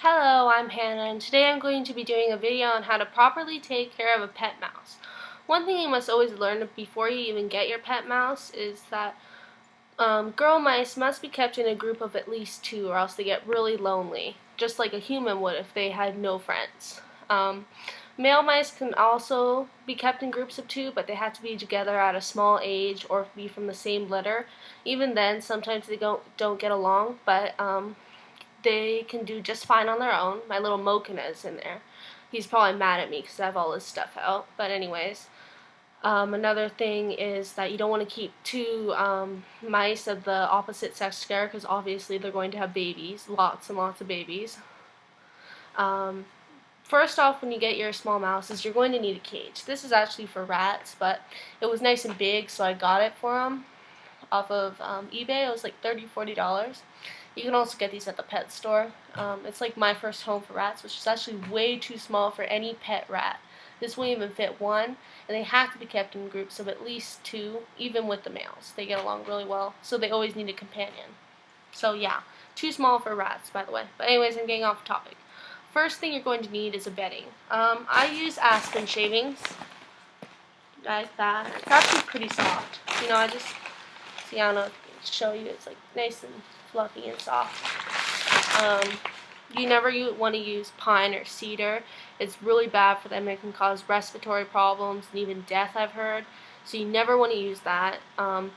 Hello, I'm Hannah, and today I'm going to be doing a video on how to properly take care of a pet mouse. One thing you must always learn before you even get your pet mouse is that girl mice must be kept in a group of at least 2 or else they get really lonely, just like a human would if they had no friends. Male mice can also be kept in groups of 2, but they have to be together at a small age or be from the same litter. Even then, sometimes they don't get along, but they can do just fine on their own. My little Mokina is in there. He's probably mad at me because I have all his stuff out. But anyways, another thing is that you don't want to keep 2 mice of the opposite sex together because obviously they're going to have babies, lots and lots of babies. First off, when you get your small mouses, you're going to need a cage. This is actually for rats, but it was nice and big, so I got it for them off of eBay. It was like $30, $40. You can also get these at the pet store. It's like My First Home for Rats, which is actually way too small for any pet rat. This won't even fit 1, and they have to be kept in groups of at least 2, even with the males. They get along really well, so they always need a companion. So yeah, too small for rats, by the way. But anyways, I'm getting off topic. First thing you're going to need is a bedding. I use aspen shavings, like that. It's actually pretty soft. You know, I don't know if I can show you. It's like nice and fluffy and soft. You never want to use pine or cedar. It's really bad for them. It can cause respiratory problems and even death, I've heard. So you never want to use that. An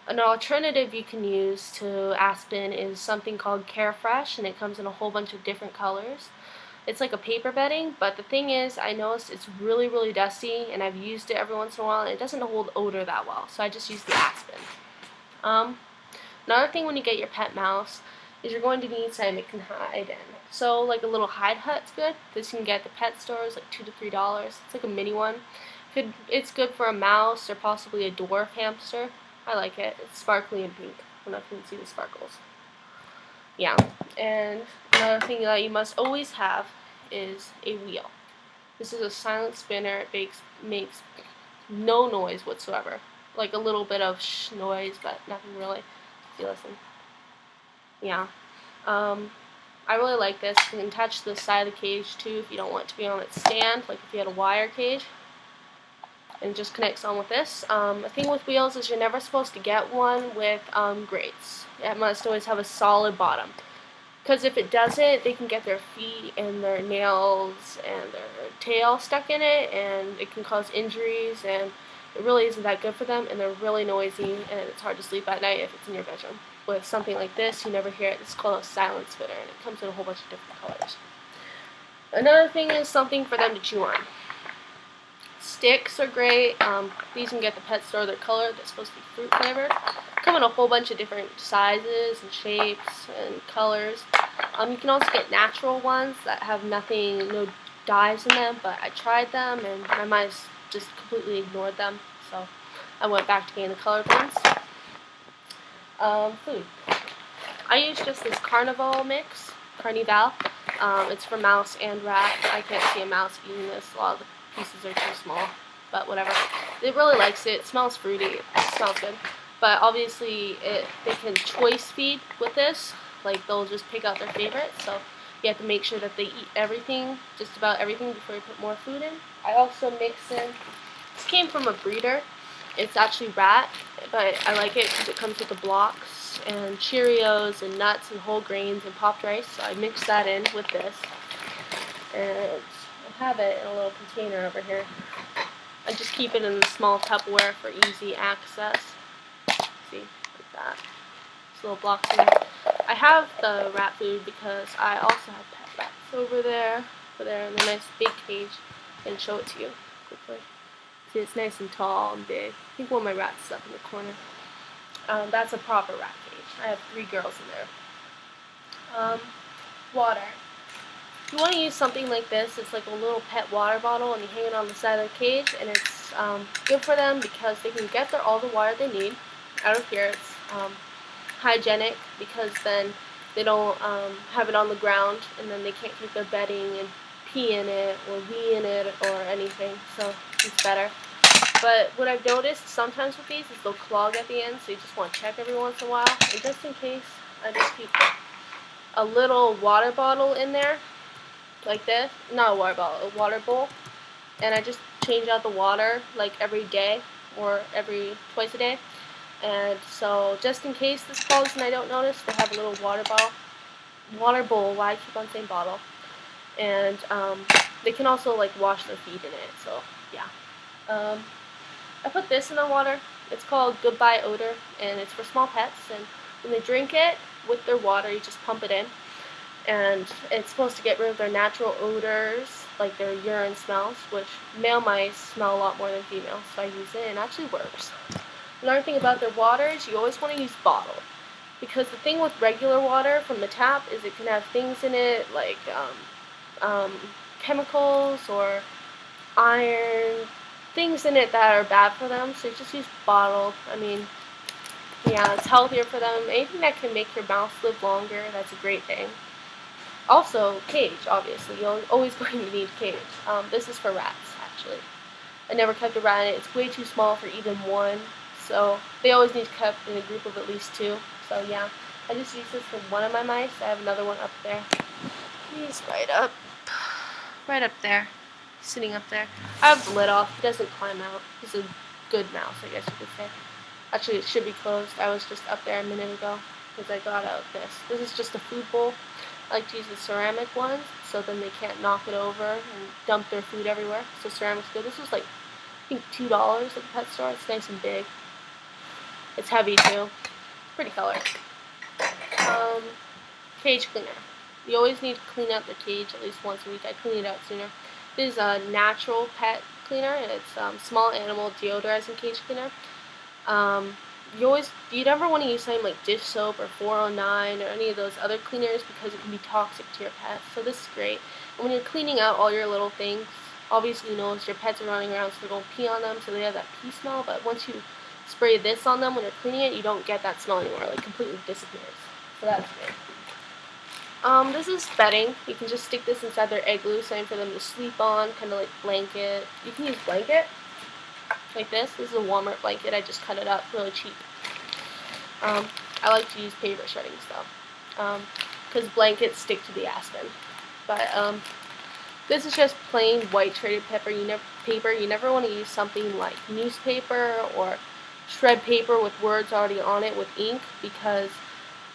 alternative you can use to aspen is something called Carefresh, and it comes in a whole bunch of different colors. It's like a paper bedding, but the thing is, I noticed it's really, really dusty, and I've used it every once in a while, and it doesn't hold odor that well, so I just use the aspen. Another thing when you get your pet mouse is you're going to need something it can hide in. So like a little hide hut's good. This you can get at the pet stores, like $2 to $3. It's like a mini one. It's good for a mouse or possibly a dwarf hamster. I like it. It's sparkly and pink. I don't know if you can see the sparkles. Yeah. And another thing that you must always have is a wheel. This is a silent spinner. It makes no noise whatsoever. Like a little bit of noise, but nothing really. If you listen. Yeah. I really like this. You can attach to the side of the cage too if you don't want it to be on its stand, like if you had a wire cage. And it just connects on with this. The thing with wheels is you're never supposed to get one with grates. It must always have a solid bottom. Because if it doesn't, they can get their feet and their nails and their tail stuck in it, and it can cause injuries, and it really isn't that good for them, and they're really noisy, and it's hard to sleep at night if it's in your bedroom. With something like this, you never hear it. It's called a silent spinner, and it comes in a whole bunch of different colors. Another thing is something for them to chew on. Sticks are great. These you can get at the pet store. They're colored. They're supposed to be fruit flavored. Come in a whole bunch of different sizes and shapes and colors. You can also get natural ones that have no dyes in them, but I tried them and my mice just completely ignored them, so I went back to getting the colored ones. Food. I use just this Carnival mix, Carnival. It's for mouse and rat. I can't see a mouse eating this. A lot of the pieces are too small, but whatever. It really likes it. It smells fruity. It smells good. But obviously, they can choice feed with this. Like, they'll just pick out their favorites. So you have to make sure that they eat everything, just about everything, before you put more food in. I also mix in, this came from a breeder. It's actually rat, but I like it because it comes with the blocks and Cheerios and nuts and whole grains and popped rice. So I mix that in with this. And I have it in a little container over here. I just keep it in a small Tupperware for easy access. See, like that. Just little blocks in there. I have the rat food because I also have pet rats over there in the nice big cage. And show it to you quickly. See, it's nice and tall and big. I think one of my rats is up in the corner. That's a proper rat cage. I have 3 girls in there. Water. You want to use something like this. It's like a little pet water bottle, and you hang it on the side of the cage, and it's good for them because they can get all the water they need out of here. It's hygienic because then they don't have it on the ground, and then they can't keep their bedding and pee in it or wee in it or anything, so it's better. But what I've noticed sometimes with these is they'll clog at the end, so you just want to check every once in a while. And just in case, I just keep a little water bottle in there like this. Not a water bottle, a water bowl. And I just change out the water like every day or every twice a day. And so just in case this clogs and I don't notice, they have a little water bowl. Why I keep on saying bottle? And they can also like wash their feet in it. So yeah. I put this in the water. It's called Goodbye Odor, and it's for small pets. And when they drink it with their water, you just pump it in, and it's supposed to get rid of their natural odors, like their urine smells, which male mice smell a lot more than females. So I use it, and it actually works. Another thing about their water is you always want to use bottled, because the thing with regular water from the tap is it can have things in it like chemicals or iron, things in it that are bad for them, so you just use bottled. I mean, yeah, it's healthier for them. Anything that can make your mouse live longer, that's a great thing. Also, cage, obviously. You're always going to need cage. This is for rats, actually. I never kept a rat in it. It's way too small for even one, so they always need kept in a group of at least two. So yeah, I just use this for one of my mice. I have another one up there. He's right up there. Sitting up there. I have the lid off. He doesn't climb out. He's a good mouse, I guess you could say. Actually, it should be closed. I was just up there a minute ago because I got out this. This is just a food bowl. I like to use the ceramic ones so then they can't knock it over and dump their food everywhere. So ceramic's good. This was like, I think $2 at the pet store. It's nice and big. It's heavy too. Pretty color. Cage cleaner. You always need to clean out the cage at least once a week. I clean it out sooner. This is a natural pet cleaner, and it's small animal deodorizing cage cleaner. You never want to use something like dish soap or 409 or any of those other cleaners because it can be toxic to your pet. So this is great. And when you're cleaning out all your little things, obviously you know your pets are running around, so they're going to pee on them, so they have that pee smell. But once you spray this on them when you're cleaning it, you don't get that smell anymore. It like completely disappears. So that's good. This is bedding. You can just stick this inside their igloo, something for them to sleep on, kind of like blanket. You can use blanket, like this. This is a Walmart blanket. I just cut it up, really cheap. I like to use paper shredding stuff, because blankets stick to the aspen. But this is just plain white shredded paper. You never want to use something like newspaper or shred paper with words already on it with ink, because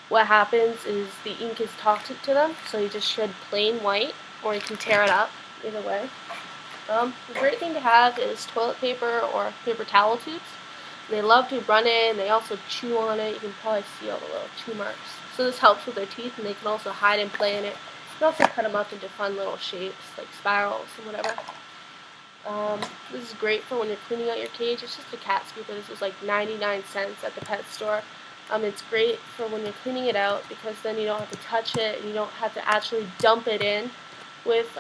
what happens is the ink is toxic to them, so you just shred plain white, or you can tear it up, either way. The great thing to have is toilet paper or paper towel tubes. They love to run in, they also chew on it. You can probably see all the little chew marks. So this helps with their teeth, and they can also hide and play in it. You can also cut them up into fun little shapes, like spirals and whatever. This is great for when you're cleaning out your cage. It's just a cat scooper. This was like 99 cents at the pet store. It's great for when you're cleaning it out, because then you don't have to touch it and you don't have to actually dump it in with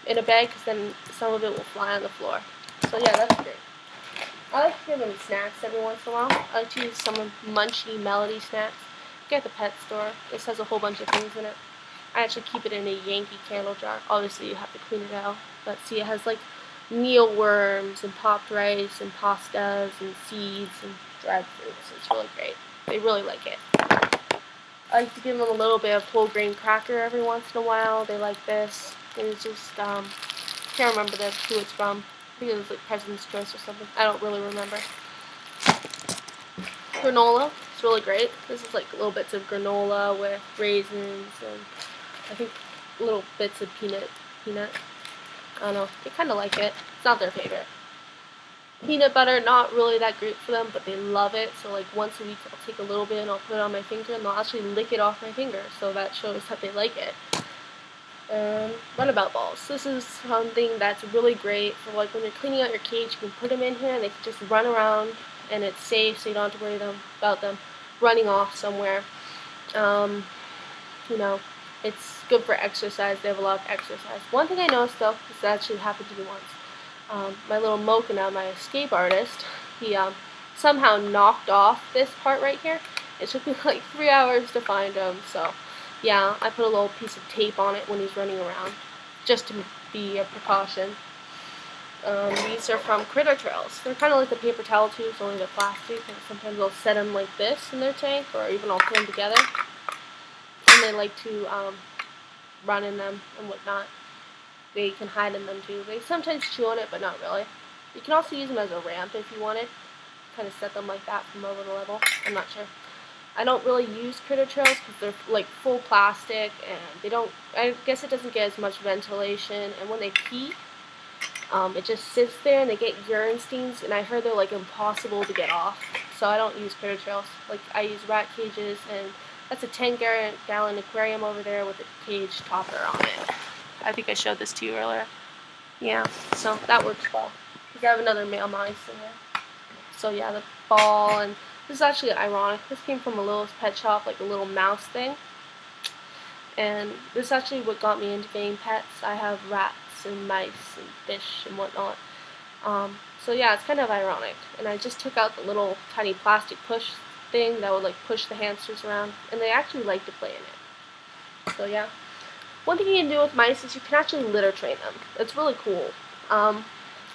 in a bag, because then some of it will fly on the floor. So yeah, that's great. I like to give them snacks every once in a while. I like to use some of Munchie Melody snacks. Get at the pet store. This has a whole bunch of things in it. I actually keep it in a Yankee candle jar. Obviously you have to clean it out. But see, it has like mealworms and popped rice and pastas and seeds and dried fruits. It's really great. They really like it. I like to give them a little bit of whole grain cracker every once in a while. They like this. It's just, can't remember who it's from. I think it was like President's Choice or something. I don't really remember. Granola. It's really great. This is like little bits of granola with raisins and I think little bits of peanut. I don't know. They kind of like it. It's not their favorite. Peanut butter, not really that great for them, but they love it. So like once a week I'll take a little bit and I'll put it on my finger, and they'll actually lick it off my finger. So that shows that they like it. Runabout balls. This is something that's really great for like when you're cleaning out your cage. You can put them in here and they can just run around, and it's safe, so you don't have to worry about them running off somewhere. You know, it's good for exercise. They have a lot of exercise. One thing I noticed though, this actually happened to me once. My little Mokina, my escape artist, he somehow knocked off this part right here. It took me like 3 hours to find him, so yeah, I put a little piece of tape on it when he's running around, just to be a precaution. These are from Critter Trails. They're kind of like the paper towel tubes, only they're plastic, and sometimes I'll set them like this in their tank, or even I'll put them together. And they like to run in them and whatnot. They can hide in them too. They sometimes chew on it, but not really. You can also use them as a ramp if you wanted. Kind of set them like that from level to level. I'm not sure. I don't really use critter trails because they're like full plastic and they don't, I guess it doesn't get as much ventilation, and when they pee, it just sits there and they get urine stains, and I heard they're like impossible to get off. So I don't use critter trails. Like I use rat cages, and that's a 10-gallon aquarium over there with a cage topper on it. I think I showed this to you earlier. Yeah, so that works well. Because I have another male mice in there. So yeah, the ball, and this is actually ironic. This came from a little pet shop, like a little mouse thing. And this is actually what got me into getting pets. I have rats and mice and fish and whatnot. So yeah, it's kind of ironic. And I just took out the little tiny plastic push thing that would like push the hamsters around, and they actually like to play in it. So yeah. One thing you can do with mice is you can actually litter train them. It's really cool.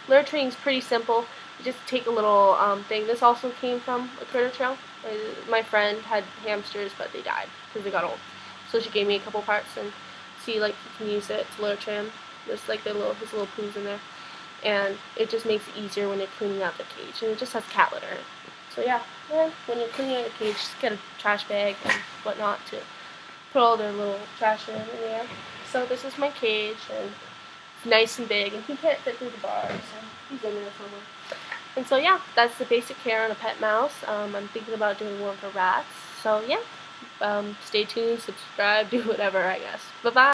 Litter training is pretty simple. You just take a little thing. This also came from a critter trail. My friend had hamsters, but they died because they got old. So she gave me a couple parts, and see, like, you can use it to litter train. There's like his little poos in there, and it just makes it easier when you're cleaning out the cage. And it just has cat litter. So yeah, when you're cleaning out your cage, just get a trash bag and whatnot to put all their little trash in there. So this is my cage, and it's nice and big, and he can't fit through the bars, so he's in there somewhere. And so yeah, that's the basic care on a pet mouse. I'm thinking about doing one for rats. So yeah, stay tuned, subscribe, do whatever, I guess. Bye bye.